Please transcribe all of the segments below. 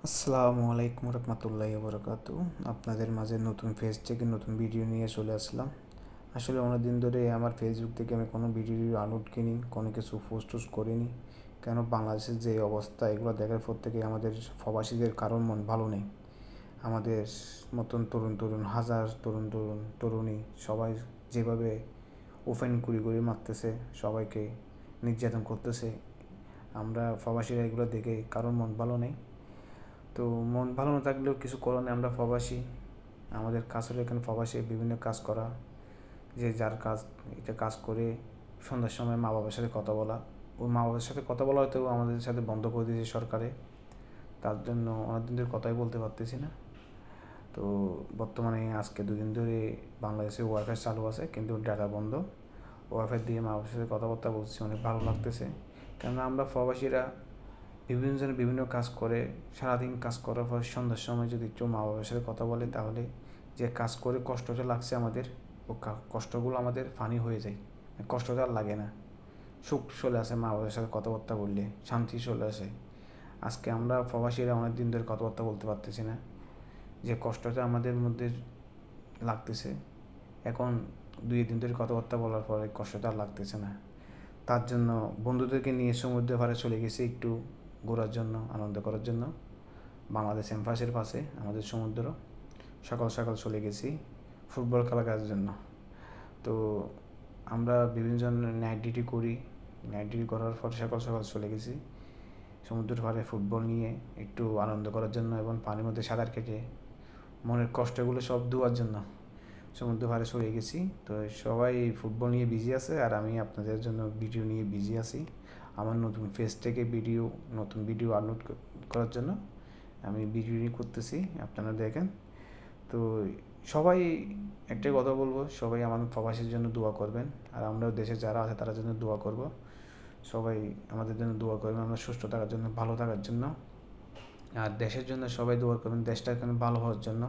আসসালামু আলাইকুম রহমতুল্লাহি বারাকাতু। আপনাদের মাঝে নতুন ফেজ থেকে নতুন ভিডিও নিয়ে চলে আসলাম। আসলে অনেক দিন ধরে আমার ফেসবুক থেকে আমি কোনো ভিডিও আপলোড কিনি, কোনো কিছু পোস্ট টোস্ট করিনি। কেন বাংলাদেশের যে অবস্থা, এগুলো দেখার পর থেকে আমাদের প্রবাসীদের কারোর মন ভালো নেই। আমাদের মতন হাজার তরুণী সবাই যেভাবে ওপেন করে মারতেছে, সবাইকে নির্যাতন করতেছে, আমরা প্রবাসীরা এগুলো দেখে কারোর মন ভালো নেই। তো মন ভালো না থাকলেও কিছু করার নেই, আমরা প্রবাসী। আমাদের কাজ হলো এখানে প্রবাসী বিভিন্ন কাজ করা, যে যার কাজ এটা কাজ করে সন্ধ্যার সময় মা বাবার সাথে কথা বলা। ওই মা বাবার সাথে কথা বলা হয়তো আমাদের সাথে বন্ধ করে দিয়েছে সরকারে, তার জন্য অনেকদিন ধরে কথাই বলতে পারতেছি না। তো বর্তমানে আজকে দুদিন ধরে বাংলাদেশে ওয়াইফাই চালু আছে, কিন্তু ডাটা বন্ধ। ওয়াইফাই দিয়ে মা বাবার সাথে কথাবার্তা বলছি, অনেক ভালো লাগতেছে। কেননা আমরা প্রবাসীরা বিভিন্ন জনে বিভিন্ন কাজ করে, সারাদিন কাজ করার পর সন্ধ্যার সময় যদি একটু মা বাবার সাথে কথা বলে, তাহলে যে কাজ করে কষ্টটা লাগছে আমাদের, ও কষ্টগুলো আমাদের ফানি হয়ে যায়, কষ্টটা আর লাগে না। সুখ চলে আসে মা বাবার সাথে কথাবার্তা বললে, শান্তি চলে আসে। আজকে আমরা প্রবাসীরা অনেক দিন ধরে কথাবার্তা বলতে পারতেছি না, যে কষ্টটা আমাদের মধ্যে লাগতেছে। এখন 2 দিন ধরে কথাবার্তা বলার পরে কষ্টটা আর লাগতেছে না। তার জন্য বন্ধুদেরকে নিয়ে সমুদ্র পাড়ে চলে গেছি একটু ঘোরার জন্য, আনন্দ করার জন্য। বাংলাদেশ এম্বাসির পাশে আমাদের সমুদ্র, সকাল সকাল চলে গেছি ফুটবল খেলা করার জন্য। তো আমরা বিভিন্ন জন নাইট ডিউটি করি, নাইট ডিউটি করার পর সকাল সকাল চলে গেছি সমুদ্রের পাড়ে ফুটবল নিয়ে একটু আনন্দ করার জন্য, এবং পানির মধ্যে সাঁতার কেটে মনের কষ্টগুলো সব ধোয়ার জন্য সমুদ্র পাড়ে চলে গেছি। তো সবাই ফুটবল নিয়ে বিজি আছে, আর আমি আপনাদের জন্য ভিডিও নিয়ে বিজি আছি। আমার নতুন ফেস থেকে নতুন ভিডিও আপলোড করার জন্য আমি ভিডিও নিয়ে করতেছি, আপনারা দেখেন। তো সবাই একটাই কথা বলবো, সবাই আমাদের প্রবাসীর জন্য দোয়া করবেন, আর আমরাও দেশে যারা আছে তার জন্য দোয়া করব। সবাই আমাদের জন্য দোয়া করবেন, আমরা সুস্থ থাকার জন্য, ভালো থাকার জন্য। আর দেশের জন্য সবাই দোয়া করবেন, দেশটা এখানে ভালো হওয়ার জন্য।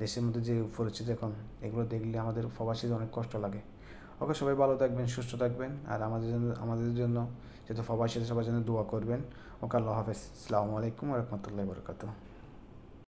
দেশের মধ্যে যে পরিস্থিতি এখন, এগুলো দেখলে আমাদের প্রবাসীদের অনেক কষ্ট লাগে। ওকে, সবাই ভালো থাকবেন, সুস্থ থাকবেন, আর আমাদের জন্য যেহেতু প্রবাসীদের সবার জন্য দোয়া করবেন। ওকে, আল্লাহ হাফেজ। আসসালামু আলাইকুম ওয়া রাহমাতুল্লাহি ওয়া বারাকাতুহু।